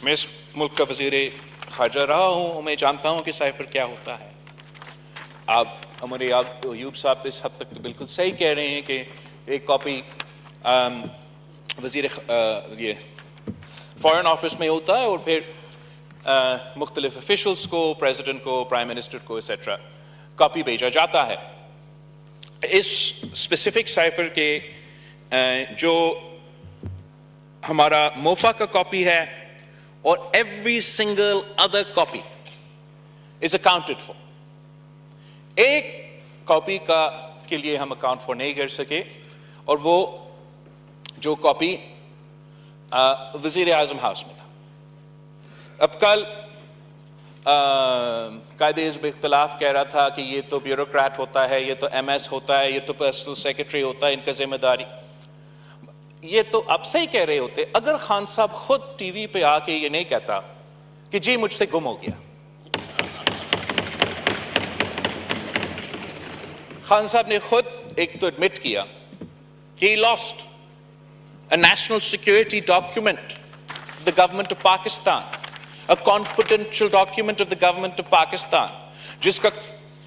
میں اس ملک کا وزیر خارجہ رہا ہوں، میں جانتا ہوں کہ سائفر کیا ہوتا ہے. آپ عمر ایوب صاحب تو اس حد تک تو بالکل صحیح کہہ رہے ہیں کہ ایک کاپی وزیر فارن آفس میں ہوتا ہے اور پھر مختلف افیشلز کو، پریزیڈنٹ کو، پرائم منسٹر کو ایٹسٹرا کاپی بھیجا جاتا ہے. اس اسپیسیفک سائفر کے جو ہمارا موفا کا کاپی ہے اور every single other copy is accounted for. ایک کاپی کے لیے ہم اکاؤنٹ فار نہیں کر سکے اور وہ جو کاپی وزیر اعظم ہاؤس میں تھا. اب کل قائد حزب اختلاف کہہ رہا تھا کہ یہ تو بیوروکریٹ ہوتا ہے، یہ تو ایم ایس ہوتا ہے، یہ تو پرسنل سیکرٹری ہوتا ہے، ان کا ذمہ داری. یہ تو آپ صحیح کہہ رہے ہوتے اگر خان صاحب خود ٹی وی پہ آ کے یہ نہیں کہتا کہ جی مجھ سے گم ہو گیا. خان صاحب نے خود ایک تو ایڈمٹ کیا کہ he lost a national security document of the government of Pakistan, a confidential document of the government of Pakistan, جس کا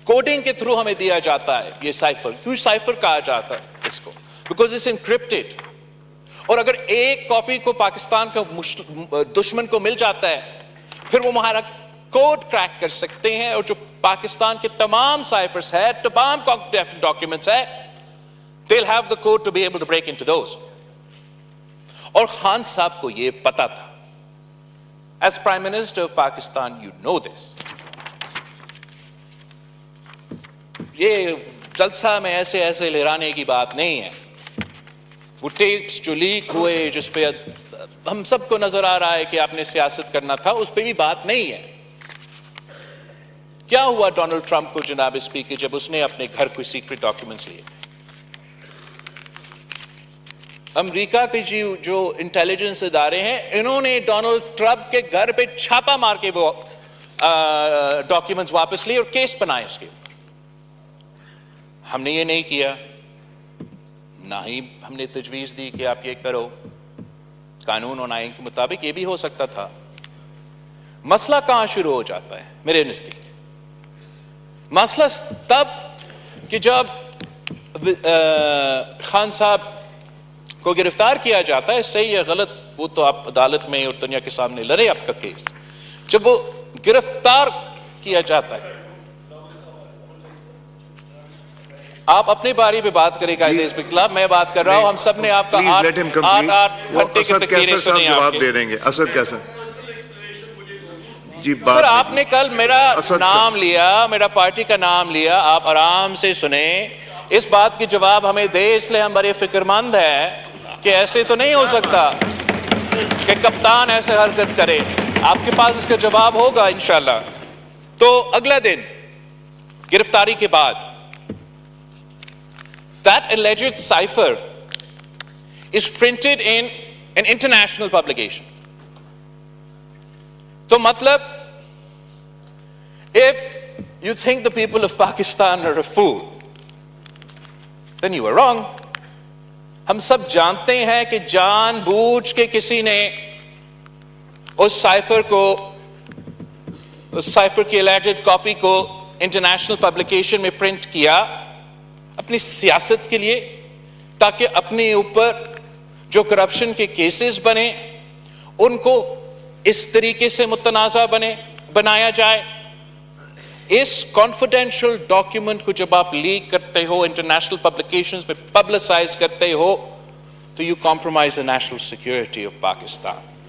کوڈنگ کے تھرو ہمیں دیا جاتا ہے. یہ سائفر کیوں سائفر کہا جاتا ہے اس کو؟ Because it's encrypted. اور اگر ایک کاپی کو پاکستان کا دشمن کو مل جاتا ہے پھر وہ ہمارا کوڈ کریک کر سکتے ہیں، اور جو پاکستان کے تمام سائفرز ہے، تمام ڈاکیومنٹس ہے، they'll have the code to be able to break into those. اور خان صاحب کو یہ پتا تھا. As Prime Minister of Pakistan, you know this. یہ جلسہ میں ایسے لہرانے کی بات نہیں ہے. وہ ٹیپس جو لیک ہوئے جس پہ ہم سب کو نظر آ رہا ہے کہ آپ نے سیاست کرنا تھا، اس پہ بھی بات نہیں ہے. کیا ہوا ڈونلڈ ٹرمپ کو جناب اسپیکر جب اس نے اپنے گھر کوئی سیکرٹ ڈاکیومنٹس لیے تھے؟ امریکہ کے جو انٹیلیجنس ادارے ہیں انہوں نے ڈونلڈ ٹرمپ کے گھر پہ چھاپا مار کے وہ ڈاکیومنٹس واپس لیے اور کیس بنائے اس کے. ہم نے یہ نہیں کیا، نہ ہی ہم نے تجویز دی کہ آپ یہ کرو. قانون اور آئین کے مطابق یہ بھی ہو سکتا تھا. مسئلہ کہاں شروع ہو جاتا ہے میرے نزدیک؟ مسئلہ تب کہ جب خان صاحب کو گرفتار کیا جاتا ہے. صحیح یا غلط وہ تو آپ عدالت میں اور دنیا کے سامنے لڑے آپ کا کیس. جب وہ گرفتار کیا جاتا ہے، آپ اپنی باری پہ بات کریں قائد حزب اختلاف، میں بات کر رہا ہوں. ہم سب نے آپ کا 8 گھنٹے کے تقریریں سنی. جواب دے دیں گے. اسد کیسا جی سر آپ نے کل میرا نام لیا، میرا پارٹی کا نام لیا. آپ آرام سے سنیں. اس بات کی جواب ہمیں دے، اس لیے ہم بڑے فکر مند ہیں کہ ایسے تو نہیں ہو سکتا کہ کپتان ایسے حرکت کرے. آپ کے پاس اس کا جواب ہوگا انشاءاللہ. تو اگلا دن گرفتاری کے بعد that alleged cipher is printed in an international publication. تو مطلب if you think the people of Pakistan are a fool, then you are wrong. ہم سب جانتے ہیں کہ جان بوجھ کے کسی نے اس سائفر کی alleged کاپی کو انٹرنیشنل پبلیکیشن میں پرنٹ کیا اپنی سیاست کے لیے، تاکہ اپنے اوپر جو کرپشن کے کیسز بنے ان کو اس طریقے سے متنازع بنایا جائے. اس کانفیڈینشیل ڈاکیومنٹ کو جب آپ لیک کرتے ہو، انٹرنیشنل پبلیکیشنز میں پبلسائز کرتے ہو، تو you compromise the national security of Pakistan.